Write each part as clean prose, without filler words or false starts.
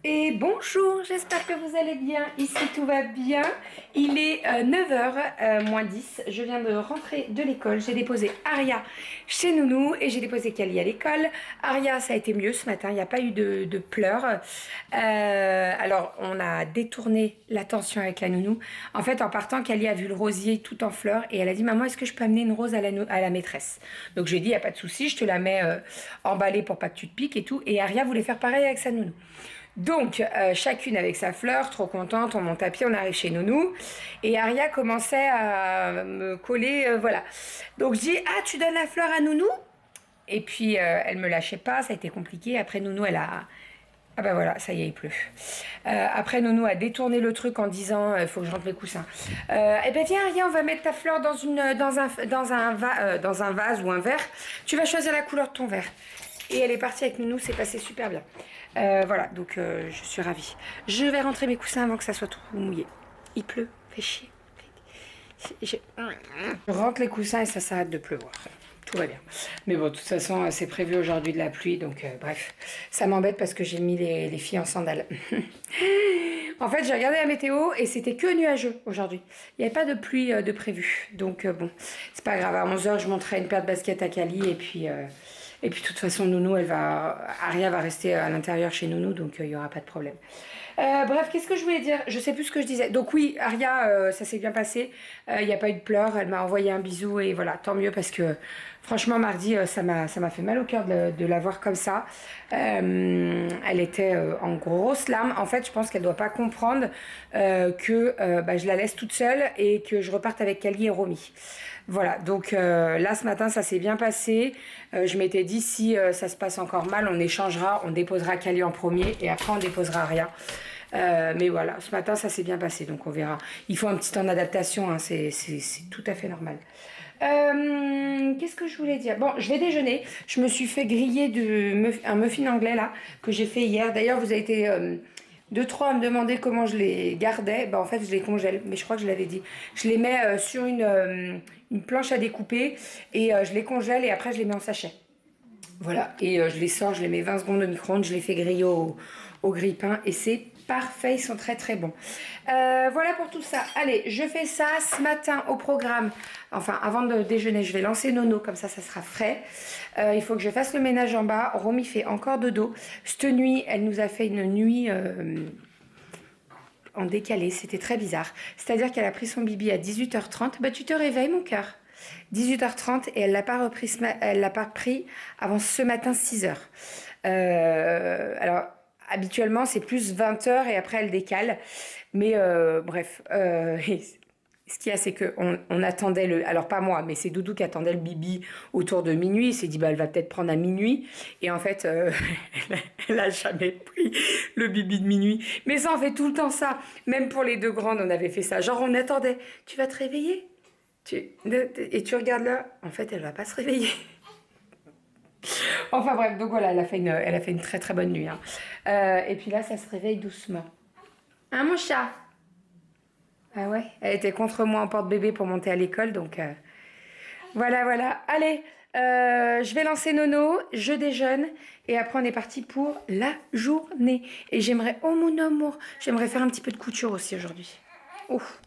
Et bonjour, j'espère que vous allez bien. Ici tout va bien. Il est 9h moins 10. Je viens de rentrer de l'école. J'ai déposé Aria chez Nounou et j'ai déposé Kali à l'école. Aria, ça a été mieux ce matin. Il n'y a pas eu de pleurs. Alors, on a détourné l'attention avec la Nounou. En fait, en partant, Kali a vu le rosier tout en fleurs et elle a dit: Maman, est-ce que je peux amener une rose à la maîtresse? Donc, j'ai dit: Il n'y a pas de souci, je te la mets emballée pour pas que tu te piques et tout. Et Aria voulait faire pareil avec sa Nounou. Donc, chacune avec sa fleur, trop contente, on monte à pied, on arrive chez Nounou. Et Aria commençait à me coller, voilà. Donc, je dis: Ah, tu donnes la fleur à Nounou? Et puis, elle me lâchait pas, ça a été compliqué. Après, Nounou, elle a... Ah ben voilà, ça y est, il pleut. Après, Nounou a détourné le truc en disant: faut que je rentre mes coussins. Eh ben viens, Aria, on va mettre ta fleur dans un vase ou un verre. Tu vas choisir la couleur de ton verre. Et elle est partie avec Nounou, c'est passé super bien. Voilà, donc je suis ravie. Je vais rentrer mes coussins avant que ça soit trop mouillé. Il pleut, fait chier. Je rentre les coussins et ça s'arrête de pleuvoir. Tout va bien. Mais bon, de toute façon, c'est prévu aujourd'hui de la pluie, donc bref. Ça m'embête parce que j'ai mis les filles en sandales. En fait, j'ai regardé la météo et c'était que nuageux aujourd'hui. Il n'y avait pas de pluie de prévu. Donc bon, c'est pas grave. À 11h, je montrerai une paire de baskets à Kali et puis... Et puis de toute façon, Nounou, Aria va rester à l'intérieur chez Nounou, donc il n'y aura pas de problème. Bref, qu'est-ce que je voulais dire? Je sais plus ce que je disais. Donc oui, Aria, ça s'est bien passé. Il n'y a pas eu de pleurs. Elle m'a envoyé un bisou et voilà, tant mieux parce que franchement, mardi, ça m'a fait mal au cœur de la voir comme ça. Elle était en grosses larmes. En fait, je pense qu'elle doit pas comprendre que je la laisse toute seule et que je reparte avec Kali et Romy. Voilà, donc là ce matin ça s'est bien passé. Je m'étais dit si ça se passe encore mal, on échangera, on déposera Kali en premier et après on déposera Aria. Mais voilà, ce matin ça s'est bien passé, donc on verra. Il faut un petit temps d'adaptation, hein, c'est tout à fait normal. Qu'est-ce que je voulais dire? Bon, je vais déjeuner. Je me suis fait griller un muffin anglais là que j'ai fait hier. D'ailleurs, vous avez été deux, trois à me demander comment je les gardais. En fait, je les congèle, mais je crois que je l'avais dit. Je les mets sur une planche à découper et je les congèle et après je les mets en sachet. Voilà, et je les sors, je les mets 20 secondes au micro-ondes, je les fais griller au grille-pain et c'est parfait, ils sont très très bons. Voilà pour tout ça. Allez, je fais ça ce matin au programme. Enfin, avant de déjeuner, je vais lancer Nono, comme ça sera frais. Il faut que je fasse le ménage en bas. Romy fait encore dodo. Cette nuit, elle nous a fait une nuit... en décalé, c'était très bizarre. C'est-à-dire qu'elle a pris son bibi à 18h30. Bah tu te réveilles mon cœur. 18h30 et elle l'a pas pris avant ce matin 6h. Alors habituellement c'est plus 20h et après elle décale. Mais bref, ce qu'il y a, c'est qu'on attendait alors pas moi, mais c'est Doudou qui attendait le bibi autour de minuit. Il s'est dit, elle va peut-être prendre à minuit. Et en fait, elle a jamais pris le bibi de minuit. Mais ça, on fait tout le temps ça. Même pour les deux grandes, on avait fait ça. Genre, on attendait. Tu vas te réveiller? Et tu regardes là. En fait, elle va pas se réveiller. Enfin bref, donc voilà, elle a fait une très très bonne nuit. Hein. Et puis là, ça se réveille doucement. Hein, mon chat? Ah ouais, elle était contre moi en porte-bébé pour monter à l'école, donc voilà, voilà. Allez, je vais lancer Nono, je déjeune, et après on est parti pour la journée. Et j'aimerais, oh mon amour, j'aimerais faire un petit peu de couture aussi aujourd'hui. Ouf.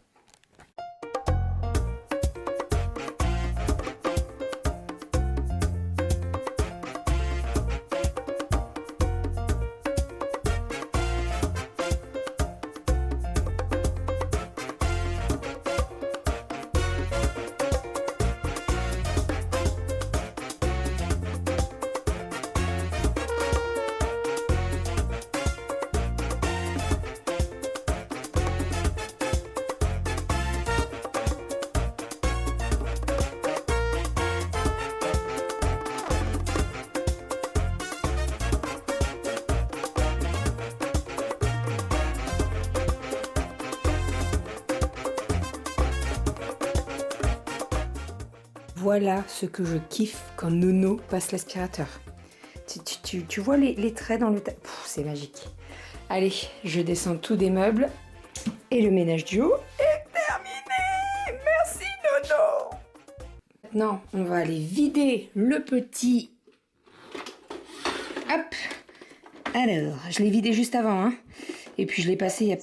Voilà ce que je kiffe quand Nono passe l'aspirateur. Tu vois les traits dans le... C'est magique. Allez, je descends tout des meubles. Et le ménage du haut est terminé. Merci Nono. Maintenant, on va aller vider le petit... Hop. Alors, je l'ai vidé juste avant, hein. Et puis je l'ai passé il y a...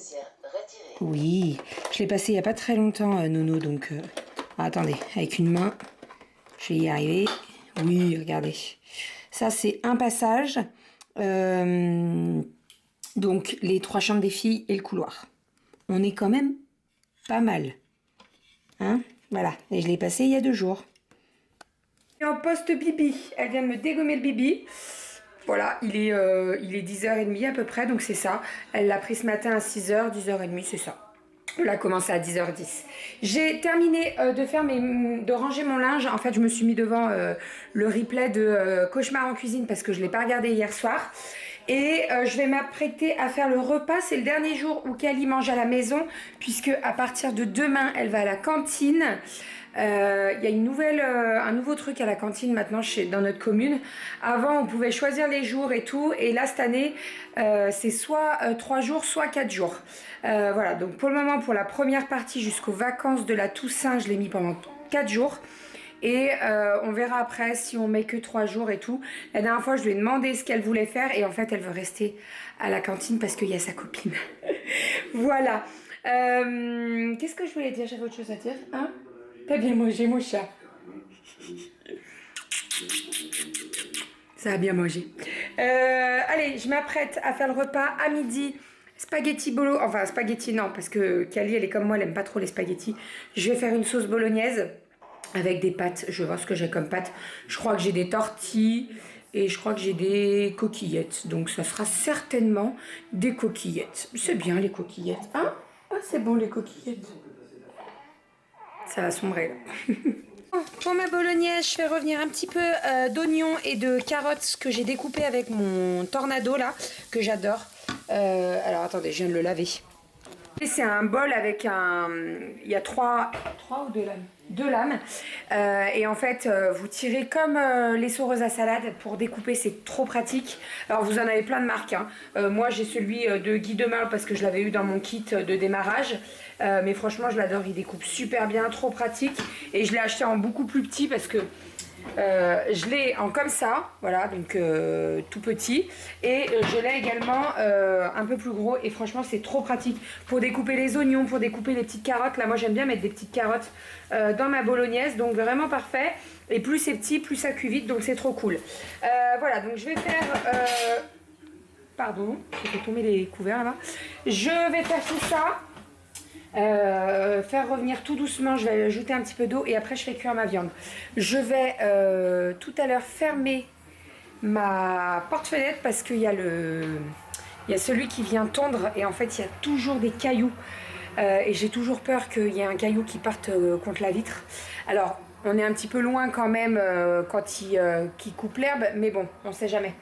Oui, je l'ai passé il n'y a pas très longtemps, Nono, donc... attendez, avec une main, je vais y arriver. Oui, regardez. Ça, c'est un passage. Donc, les 3 chambres des filles et le couloir. On est quand même pas mal. Hein? Voilà, et je l'ai passé il y a 2 jours. Et en poste bibi, elle vient de me dégommer le bibi. Voilà, il est 10h30 à peu près, donc c'est ça. Elle l'a pris ce matin à 6h, 10h30, c'est ça. On l'a commencé à 10h10. J'ai terminé de ranger mon linge. En fait, je me suis mis devant le replay de Cauchemar en cuisine parce que je ne l'ai pas regardé hier soir. Et je vais m'apprêter à faire le repas. C'est le dernier jour où Kali mange à la maison, puisque à partir de demain, elle va à la cantine. Il y a un nouveau truc à la cantine maintenant dans notre commune. Avant, on pouvait choisir les jours et tout. Et là, cette année, c'est soit 3 jours, soit 4 jours. Voilà, donc pour le moment, pour la première partie jusqu'aux vacances de la Toussaint, je l'ai mis pendant 4 jours. Et on verra après si on met que 3 jours et tout. La dernière fois, je lui ai demandé ce qu'elle voulait faire. Et en fait, elle veut rester à la cantine parce qu'il y a sa copine. Voilà. Qu'est-ce que je voulais dire? J'avais autre chose à dire, hein? T'as bien mangé, mon chat. Ça a bien mangé. Allez, je m'apprête à faire le repas à midi. Spaghetti bolo. Enfin, spaghetti, non, parce que Kali, elle est comme moi, elle aime pas trop les spaghettis. Je vais faire une sauce bolognaise avec des pâtes. Je vais voir ce que j'ai comme pâtes. Je crois que j'ai des tortilles et je crois que j'ai des coquillettes. Donc, ça sera certainement des coquillettes. C'est bien, les coquillettes. Hein? Ah, c'est bon, les coquillettes. Ça va sombrer là. Pour ma bolognaise, je fais revenir un petit peu d'oignons et de carottes que j'ai découpé avec mon tornado là, que j'adore. Alors attendez, je viens de le laver. C'est un bol avec il y a 3 ou 2 lames. 2 lames. Et en fait, vous tirez comme les saureuses à salade pour découper, c'est trop pratique. Alors vous en avez plein de marques, hein. Moi j'ai celui de Guy Demarle parce que je l'avais eu dans mon kit de démarrage. Mais franchement je l'adore, il découpe super bien, trop pratique. Et je l'ai acheté en beaucoup plus petit parce que je l'ai en comme ça, voilà, donc tout petit. Et je l'ai également un peu plus gros. Et franchement c'est trop pratique pour découper les oignons, pour découper les petites carottes. Là moi j'aime bien mettre des petites carottes dans ma bolognaise, donc vraiment parfait. Et plus c'est petit, plus ça cuit vite, donc c'est trop cool. Voilà, donc je vais faire... Pardon, j'ai fait tomber les couverts là-bas. Je vais faire tout ça. Faire revenir tout doucement, je vais ajouter un petit peu d'eau et après je fais cuire ma viande. Je vais tout à l'heure fermer ma porte-fenêtre parce qu'il y a celui qui vient tondre et en fait il y a toujours des cailloux et j'ai toujours peur qu'il y ait un caillou qui parte contre la vitre. Alors on est un petit peu loin quand même quand il coupe l'herbe, mais bon, on sait jamais.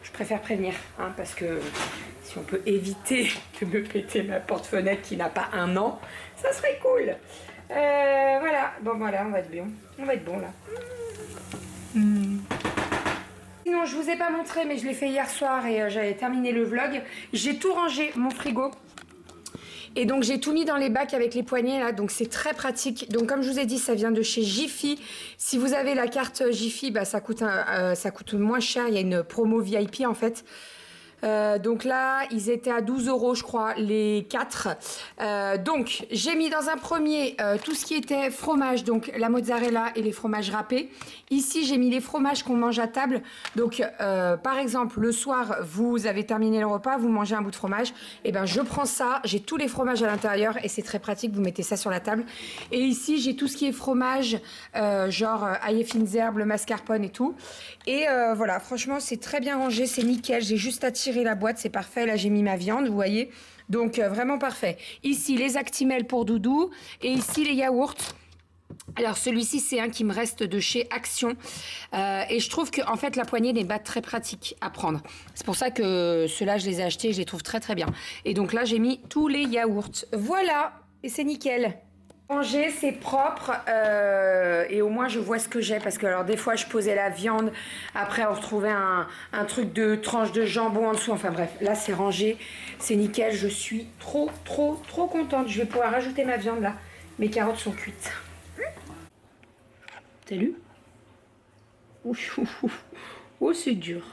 Je préfère prévenir, hein, parce que si on peut éviter de me péter ma porte-fenêtre qui n'a pas 1 an, ça serait cool. Voilà, bon voilà, on va être bien. On va être bon là. Sinon, je vous ai pas montré, mais je l'ai fait hier soir et j'avais terminé le vlog. J'ai tout rangé, mon frigo. Et donc j'ai tout mis dans les bacs avec les poignées là, donc c'est très pratique. Donc comme je vous ai dit, ça vient de chez Jiffy. Si vous avez la carte Jiffy, bah, ça coûte moins cher. Il y a une promo VIP en fait. Donc là, ils étaient à 12 € je crois, les 4. Donc, j'ai mis dans un premier tout ce qui était fromage, donc la mozzarella et les fromages râpés. Ici, j'ai mis les fromages qu'on mange à table. Donc, par exemple, le soir, vous avez terminé le repas, vous mangez un bout de fromage. Et ben, je prends ça, j'ai tous les fromages à l'intérieur et c'est très pratique, vous mettez ça sur la table. Et ici, j'ai tout ce qui est fromage, genre ail et fines herbes, le mascarpone et tout. Et voilà, franchement, c'est très bien rangé, c'est nickel. J'ai juste à tirer la boîte, c'est parfait. Là, j'ai mis ma viande, vous voyez. Donc, vraiment parfait. Ici, les Actimel pour Doudou. Et ici, les yaourts. Alors, celui-ci, c'est un qui me reste de chez Action. Et je trouve que, en fait, la poignée n'est pas très pratique à prendre. C'est pour ça que ceux-là, je les ai achetés et je les trouve très, très bien. Et donc là, j'ai mis tous les yaourts. Voilà. Et c'est nickel. Ranger, c'est propre et au moins je vois ce que j'ai parce que alors des fois je posais la viande, après on retrouvait un truc de tranche de jambon en dessous, enfin bref, là c'est rangé, c'est nickel, je suis trop contente, je vais pouvoir rajouter ma viande là, mes carottes sont cuites. T'as lu? Oh c'est dur,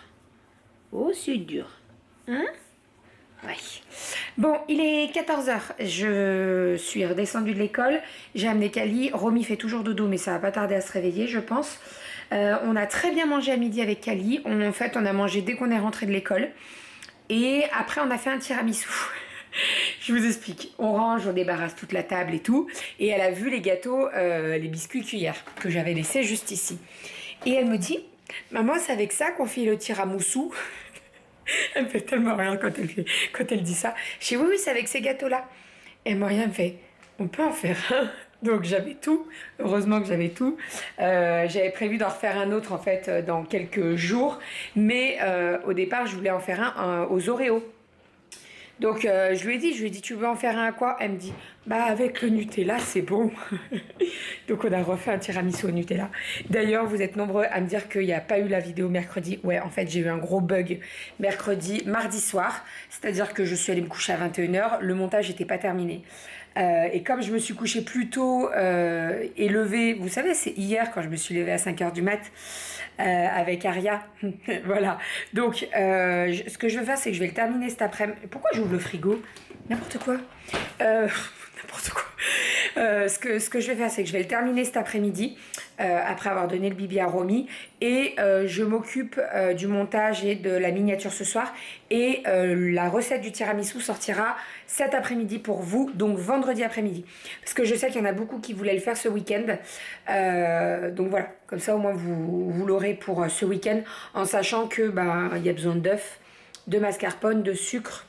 oh c'est dur. Ouais. Bon, il est 14 heures. Je suis redescendue de l'école. J'ai amené Kali. Romy fait toujours dodo, mais ça va pas tarder à se réveiller, je pense. On a très bien mangé à midi avec Kali. En fait, on a mangé dès qu'on est rentré de l'école. Et après, on a fait un tiramisu. Je vous explique. On range, on débarrasse toute la table et tout. Et elle a vu les gâteaux, les biscuits cuillères que j'avais laissés juste ici. Et elle me dit, maman, c'est avec ça qu'on fait le tiramisu. Elle me fait tellement rire quand elle dit ça. Je dis, oui, oui, c'est avec ces gâteaux-là. Et Maria me fait, on peut en faire un. Donc j'avais tout, heureusement que j'avais tout. J'avais prévu d'en refaire un autre en fait dans quelques jours, mais au départ je voulais en faire un aux Oreos. Donc je lui ai dit tu veux en faire un à quoi? Elle me dit bah avec le Nutella c'est bon. Donc on a refait un tiramisu au Nutella. D'ailleurs vous êtes nombreux à me dire qu'il n'y a pas eu la vidéo mercredi. Ouais en fait j'ai eu un gros bug mardi soir. C'est-à-dire que je suis allée me coucher à 21h, le montage n'était pas terminé. Et comme je me suis couchée plus tôt et levée, vous savez c'est hier quand je me suis levée à 5h du mat avec Aria. Voilà. Donc, ce que je vais faire, c'est que je vais le terminer cet après-midi. Pourquoi j'ouvre le frigo? N'importe quoi. N'importe quoi. Ce que je vais faire, c'est que je vais le terminer cet après-midi, après avoir donné le bibi à Romy. Et je m'occupe du montage et de la miniature ce soir. Et la recette du tiramisu sortira cet après-midi pour vous, donc vendredi après-midi. Parce que je sais qu'il y en a beaucoup qui voulaient le faire ce week-end. Donc voilà, comme ça au moins vous l'aurez pour ce week-end, en sachant que y a besoin d'œufs, de mascarpone, de sucre,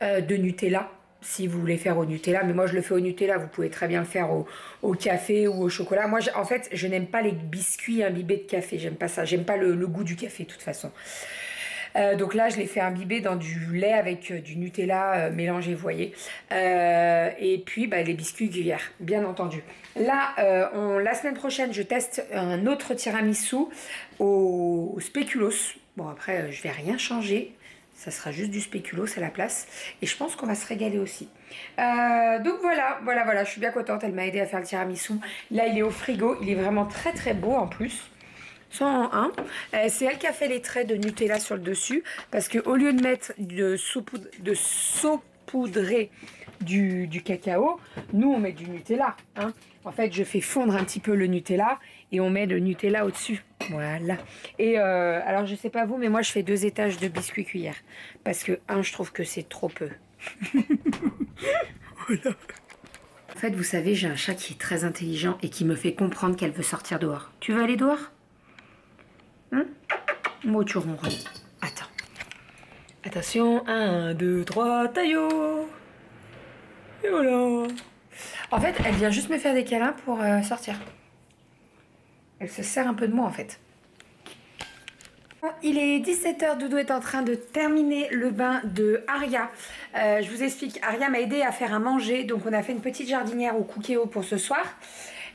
de Nutella. Si vous voulez faire au Nutella, mais moi je le fais au Nutella, vous pouvez très bien le faire au café ou au chocolat. Moi en fait je n'aime pas les biscuits imbibés de café, j'aime pas ça, j'aime pas le goût du café de toute façon. Donc là je l'ai fait imbiber dans du lait avec du Nutella mélangé, vous voyez. Et puis les biscuits Gruyère, bien entendu. Là la semaine prochaine je teste un autre tiramisu au spéculoos. Bon après je vais rien changer. Ça sera juste du spéculoos à la place. Et je pense qu'on va se régaler aussi. Donc voilà, je suis bien contente. Elle m'a aidé à faire le tiramisu. Là, il est au frigo. Il est vraiment très très beau en plus. 101. C'est elle qui a fait les traits de Nutella sur le dessus. Parce qu'au lieu de mettre de saupoudrer du cacao, nous on met du Nutella. Hein. En fait, je fais fondre un petit peu le Nutella et on met le Nutella au-dessus. Voilà. Et alors, je sais pas vous, mais moi, je fais 2 étages de biscuits cuillère. Parce que, je trouve que c'est trop peu. Voilà. En fait, vous savez, j'ai un chat qui est très intelligent et qui me fait comprendre qu'elle veut sortir dehors. Tu veux aller dehors? Moi, tu ronronnes. Attends. Attention, 1, 2, 3, taillot. Et voilà. En fait, elle vient juste me faire des câlins pour sortir. Elle se sert un peu de moi en fait. Il est 17h, Doudou est en train de terminer le bain de Aria. Je vous explique, Aria m'a aidé à faire à manger, donc on a fait une petite jardinière au Cookéo pour ce soir.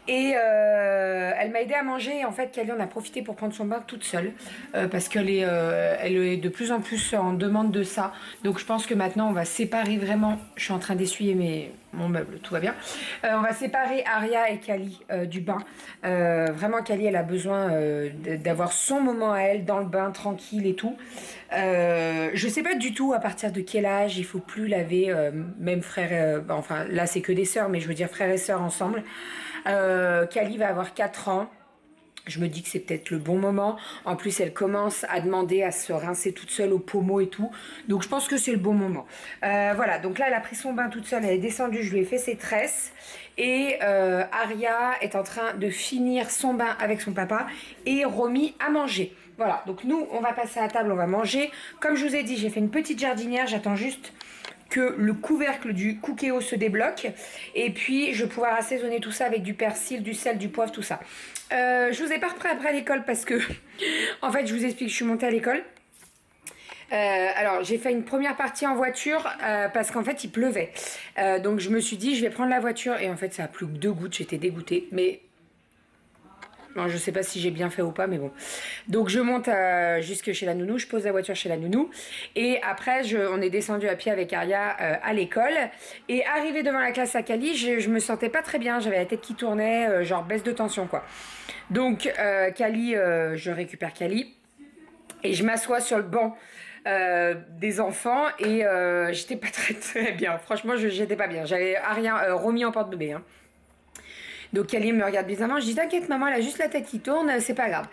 Et elle m'a aidé à manger et en fait Kali en a profité pour prendre son bain toute seule parce qu'elle est, elle est de plus en plus en demande de ça. Donc je pense que maintenant on va séparer vraiment, je suis en train d'essuyer mon meuble, tout va bien. On va séparer Aria et Kali du bain. Vraiment Kali elle a besoin d'avoir son moment à elle dans le bain tranquille et tout. Je sais pas du tout à partir de quel âge il faut plus laver même frères, enfin là c'est que des sœurs mais je veux dire frères et sœurs ensemble. Kali va avoir 4 ans. Je me dis que c'est peut-être le bon moment. En plus, elle commence à demander à se rincer toute seule au pommeau et tout. Donc, je pense que c'est le bon moment. Voilà, donc là, elle a pris son bain toute seule. Elle est descendue, je lui ai fait ses tresses. Et Aria est en train de finir son bain avec son papa. Et Romy a mangé. Voilà, donc nous, on va passer à table, on va manger. Comme je vous ai dit, j'ai fait une petite jardinière. J'attends juste que le couvercle du Cookéo se débloque et puis je vais pouvoir assaisonner tout ça avec du persil, du sel, du poivre, tout ça. Je vous ai pas repris après l'école parce que en fait je vous explique, je suis montée à l'école. Alors j'ai fait une première partie en voiture parce qu'en fait il pleuvait. Donc je me suis dit je vais prendre la voiture et en fait ça a plu que 2 gouttes, j'étais dégoûtée. Mais non, je sais pas si j'ai bien fait ou pas, mais bon. Donc je monte jusque chez la nounou, je pose la voiture chez la nounou. Et après, on est descendu à pied avec Aria à l'école. Et arrivé devant la classe à Kali, je me sentais pas très bien. J'avais la tête qui tournait, genre baisse de tension quoi. Donc Kali, je récupère Kali. Et je m'assois sur le banc des enfants et j'étais pas très bien. Franchement, j'étais pas bien. J'avais rien remis en porte-bébé. Hein. Donc Kali me regarde bizarrement, je dis t'inquiète maman, elle a juste la tête qui tourne, c'est pas grave.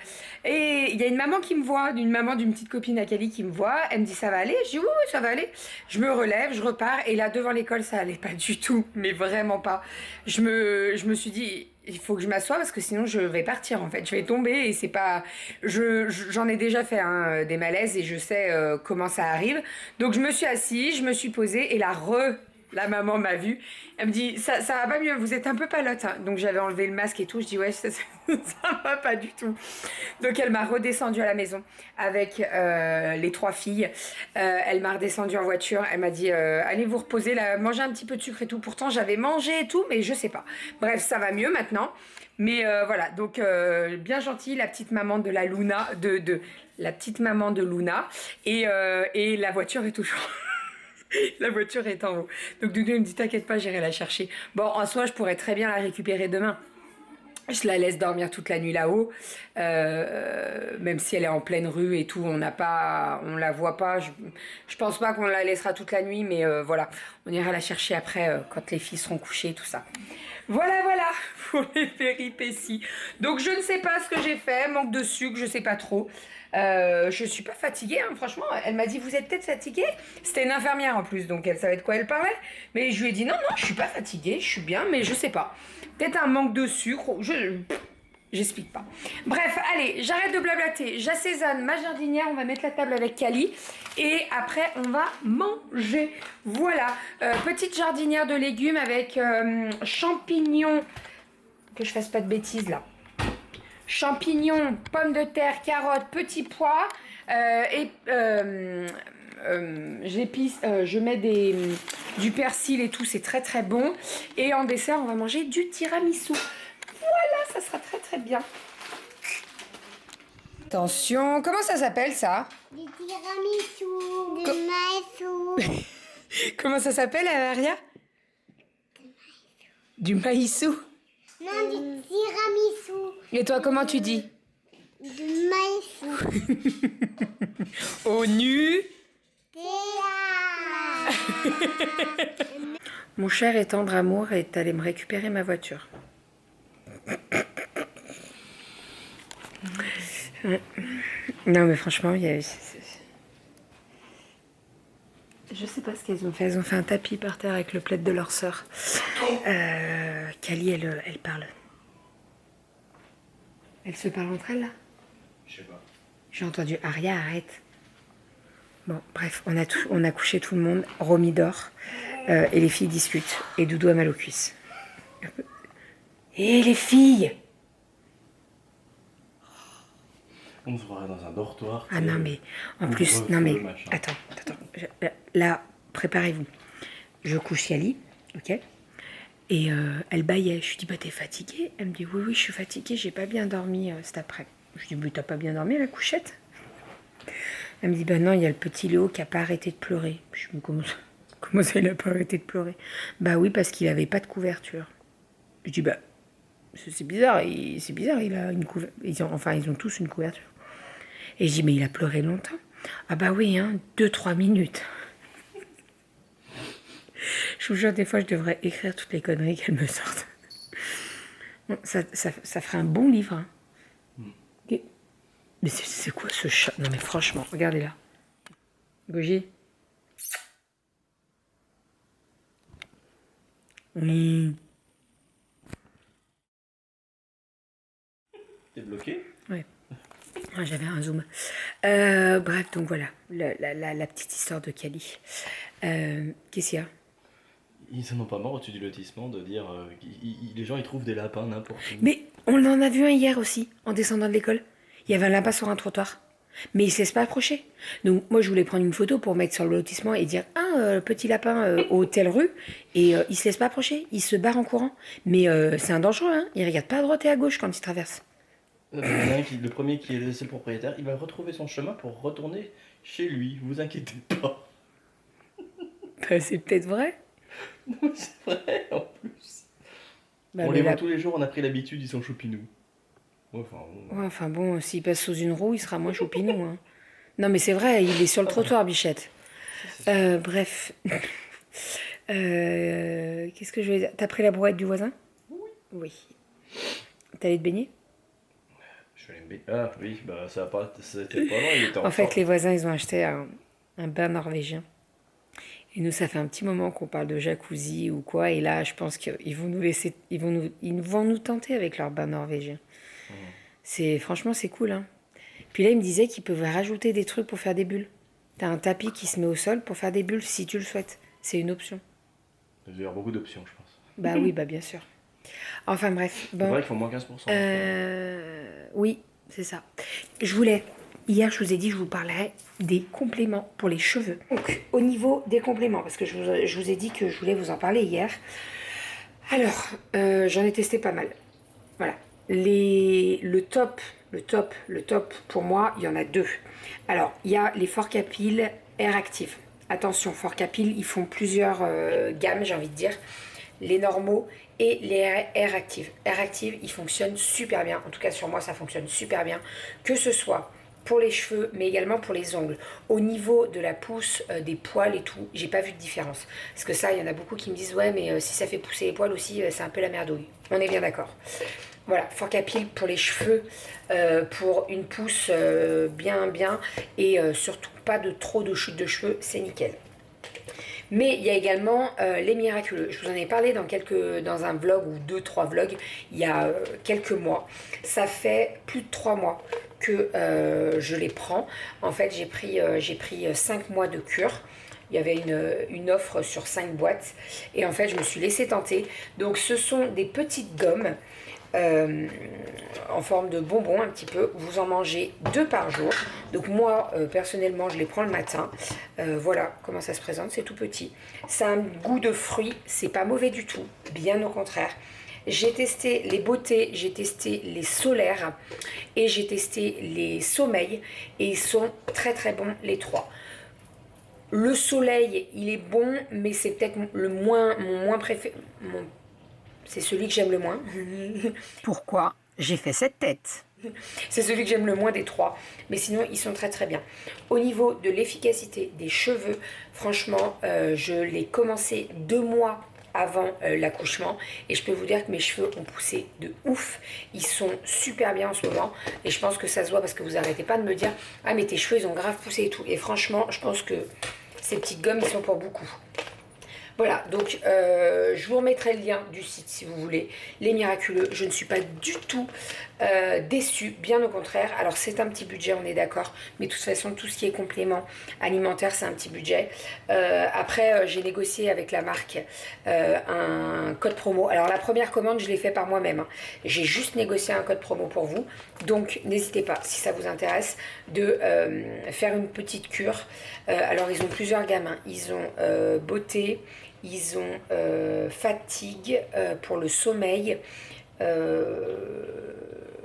Et il y a une maman qui me voit, une maman d'une petite copine à Kali qui me voit, elle me dit ça va aller, je dis oui, oui ça va aller. Je me relève, je repars et là devant l'école ça allait pas du tout, mais vraiment pas. Je me suis dit il faut que je m'assoie parce que sinon je vais partir en fait, je vais tomber et c'est pas... J'en ai déjà fait hein, des malaises et je sais comment ça arrive. Donc je me suis assise, je me suis posée et la maman m'a vue. Elle me dit, ça va pas mieux, vous êtes un peu palote. Hein. Donc j'avais enlevé le masque et tout. Je dis, ouais, ça va pas du tout. Donc elle m'a redescendue à la maison avec les 3 filles. Elle m'a redescendue en voiture. Elle m'a dit, allez vous reposer, là, mangez un petit peu de sucre et tout. Pourtant j'avais mangé et tout, mais je sais pas. Bref, ça va mieux maintenant. Mais voilà, donc bien gentille, la petite maman de la Luna, la petite maman de Luna. Et la voiture est toujours... La voiture est en haut. Donc Doudou me dit t'inquiète pas, j'irai la chercher. Bon, en soi, je pourrais très bien la récupérer demain. Je la laisse dormir toute la nuit là-haut, même si elle est en pleine rue et tout, on la voit pas. Je pense pas qu'on la laissera toute la nuit, mais voilà, on ira la chercher après quand les filles seront couchées et tout ça. Voilà, voilà pour les péripéties. Donc je ne sais pas ce que j'ai fait, manque de sucre, je sais pas trop. Je suis pas fatiguée, hein, franchement. Elle m'a dit vous êtes peut-être fatiguée. C'était une infirmière en plus, donc elle savait de quoi elle parlait. Mais je lui ai dit non, non, je suis pas fatiguée, je suis bien, mais je sais pas. Peut-être un manque de sucre, j'explique pas. Bref, allez, j'arrête de blablater. J'assaisonne ma jardinière, on va mettre la table avec Kali. Et après, on va manger. Voilà, petite jardinière de légumes avec champignons. Que je fasse pas de bêtises là. Champignons, pommes de terre, carottes, petits pois. J'épice, je mets du persil et tout, c'est très très bon. Et en dessert, on va manger du tiramisu. Voilà, ça sera très très bien. Attention, comment ça s'appelle ça? Du tiramisu, du maïsou. Comment ça s'appelle, Aria? Du maïsou. Non, du tiramisu. Et toi, comment tu dis? Du maïsou. Au nu. Mon cher et tendre amour est allé me récupérer ma voiture. Non mais franchement, il y a... Je sais pas ce qu'elles ont fait. Elles ont fait un tapis par terre avec le plaid de leur sœur. Kali, elle parle. Elles se parlent entre elles là? Je sais pas. J'ai entendu Aria, arrête. Bon, bref, on a couché tout le monde. Romy dort. Et les filles discutent. Et Doudou a mal aux cuisses. Et les filles! On se verra dans un dortoir. Ah non, mais en plus, non mais attends. Là, préparez-vous. Je couche Kali, ok? Et elle bâillait. Je lui dis, bah t'es fatiguée? Elle me dit, oui, je suis fatiguée, j'ai pas bien dormi cet après. Je lui dis, mais t'as pas bien dormi à la couchette? Elle me dit, bah non, il y a le petit Léo qui a pas arrêté de pleurer. Je me dis, comment ça il a pas arrêté de pleurer? Bah oui, parce qu'il avait pas de couverture. Je dis, bah c'est bizarre, il a une couverture. Ils ont tous une couverture. Et je dis, mais il a pleuré longtemps? Ah bah oui, hein, 2-3 minutes. Je vous jure, des fois, je devrais écrire toutes les conneries qu'elle me sortent. Bon, ça ferait un bon livre. Hein. Okay. Mais c'est quoi ce chat? Non mais franchement, regardez là. Gogi. Oui. T'es bloqué? Ouais. Ah, j'avais un zoom. Bref, donc voilà, la petite histoire de Kali. Qu'est-ce qu'il y a? Ils n'en ont pas marre au-dessus du lotissement de dire les gens ils trouvent des lapins n'importe où. Mais on en a vu un hier aussi, en descendant de l'école. Il y avait un lapin sur un trottoir. Mais il se laisse pas approcher. Donc moi je voulais prendre une photo pour mettre sur le lotissement et dire petit lapin au telle rue. Et il se laisse pas approcher, il se barre en courant. Mais c'est un dangereux, hein. Il regarde pas à droite et à gauche quand il traverse. Le premier qui est le propriétaire, il va retrouver son chemin pour retourner chez lui, vous inquiétez pas. Bah, c'est peut-être vrai. Non, c'est vrai en plus. Bah, on les voit tous les jours, on a pris l'habitude, ils sont choupinous. Ouais, enfin bon, s'il passe sous une roue, il sera moins choupinou. Hein. Non, mais c'est vrai, il est sur le trottoir, Bichette. Bref. Qu'est-ce que je vais dire? T'as pris la brouette du voisin? Oui. T'es allé te baigner? Je vais aller me Ah oui, bah ça a pas, c'était pas loin, il était en En fait, forme. les voisins, ils ont acheté un bain norvégien. Et nous, ça fait un petit moment qu'on parle de jacuzzi ou quoi. Et là, je pense qu'ils vont nous laisser, ils vont nous tenter avec leur bain norvégien. Franchement, c'est cool, hein. Puis là, il me disait qu'ils peuvent rajouter des trucs pour faire des bulles. T'as un tapis qui se met au sol pour faire des bulles si tu le souhaites. C'est une option. Il doit y avoir beaucoup d'options, je pense. Bah oui, bah bien sûr. Enfin bref, C'est bon. vrai qu'il faut moins 15%. Oui, c'est ça. Hier je vous ai dit je vous parlerai des compléments pour les cheveux. Donc au niveau des compléments, parce que je vous ai dit que je voulais vous en parler hier. Alors, j'en ai testé pas mal. Voilà. Le top pour moi, il y en a deux. Alors, il y a les Forcapil Air Active. Attention, Forcapil, ils font plusieurs gammes, j'ai envie de dire. Les normaux et les Air Active. Air Active, ils fonctionnent super bien. En tout cas, sur moi, ça fonctionne super bien. Que ce soit pour les cheveux, mais également pour les ongles. Au niveau de la pousse, des poils et tout, j'ai pas vu de différence. Parce que ça, il y en a beaucoup qui me disent, ouais, mais si ça fait pousser les poils aussi, c'est un peu la merdouille. On est bien d'accord. Voilà, Forcapil pour les cheveux, pour une pousse bien, et surtout pas de trop de chute de cheveux, c'est nickel. Mais il y a également les miraculeux. Je vous en ai parlé dans un vlog ou 2-3 vlogs il y a quelques mois. Ça fait plus de 3 mois que je les prends. En fait, j'ai pris 5 mois de cure. Il y avait une offre sur 5 boîtes. Et en fait, je me suis laissée tenter. Donc, ce sont des petites gommes en forme de bonbons un petit peu. Vous en mangez 2 par jour. Donc moi personnellement je les prends le matin. Voilà comment ça se présente, c'est tout petit. Ça a un goût de fruits, c'est pas mauvais du tout, bien au contraire. J'ai testé les beautés, j'ai testé les solaires et j'ai testé les sommeils et ils sont très très bons les trois. Le soleil il est bon mais c'est peut-être mon moins préféré. C'est celui que j'aime le moins. Pourquoi j'ai fait cette tête? C'est celui que j'aime le moins des trois. Mais sinon, ils sont très très bien. Au niveau de l'efficacité des cheveux, franchement, je l'ai commencé 2 mois avant l'accouchement. Et je peux vous dire que mes cheveux ont poussé de ouf. Ils sont super bien en ce moment. Et je pense que ça se voit parce que vous arrêtez pas de me dire « Ah mais tes cheveux, ils ont grave poussé et tout. » Et franchement, je pense que ces petites gommes, ils sont pour beaucoup. Voilà, donc je vous remettrai le lien du site si vous voulez. Les miraculeux, je ne suis pas du tout déçue, bien au contraire. Alors c'est un petit budget, on est d'accord, mais de toute façon tout ce qui est complément alimentaire c'est un petit budget. Après j'ai négocié avec la marque un code promo. Alors la première commande je l'ai fait par moi-même, hein. J'ai juste négocié un code promo pour vous. Donc n'hésitez pas, si ça vous intéresse, de faire une petite cure. Alors ils ont plusieurs gammes, hein. Ils ont beauté, ils ont fatigue pour le sommeil,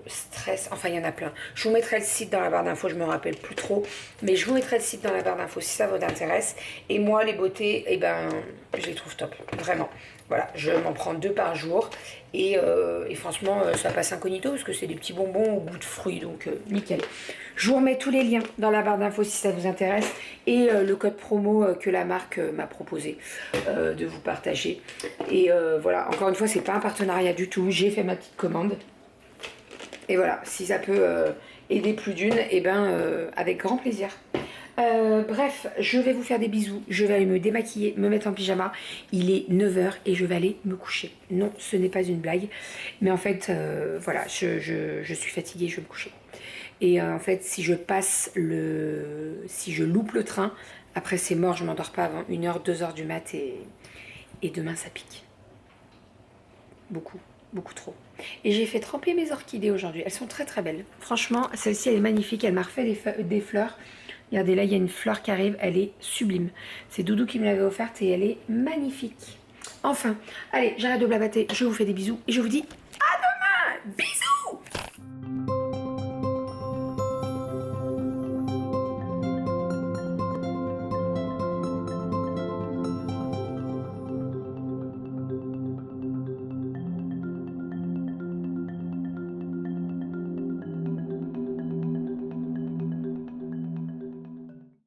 stress, enfin il y en a plein. Je vous mettrai le site dans la barre d'infos, je me rappelle plus trop, mais je vous mettrai le site dans la barre d'infos si ça vous intéresse. Et moi les beautés, eh ben, je les trouve top, vraiment. Voilà, je m'en prends 2 par jour et franchement ça passe incognito parce que c'est des petits bonbons au goût de fruits, donc nickel. Je vous remets tous les liens dans la barre d'infos si ça vous intéresse et le code promo que la marque m'a proposé de vous partager. Et voilà, encore une fois c'est pas un partenariat du tout, j'ai fait ma petite commande. Et voilà, si ça peut aider plus d'une, et ben avec grand plaisir. Bref, je vais vous faire des bisous, je vais aller me démaquiller, me mettre en pyjama. Il est 9h et je vais aller me coucher. Non, ce n'est pas une blague, mais en fait, voilà, je suis fatiguée, je vais me coucher. Et en fait, si je loupe le train, après c'est mort, je m'endors pas avant 1h, 2h du mat et demain ça pique. Beaucoup, beaucoup trop. Et j'ai fait tremper mes orchidées aujourd'hui, elles sont très très belles. Franchement, celle-ci elle est magnifique, elle m'a refait des fleurs. Regardez, là, il y a une fleur qui arrive, elle est sublime. C'est Doudou qui me l'avait offerte et elle est magnifique. Enfin, allez, j'arrête de blabater, je vous fais des bisous et je vous dis à demain. Bisous.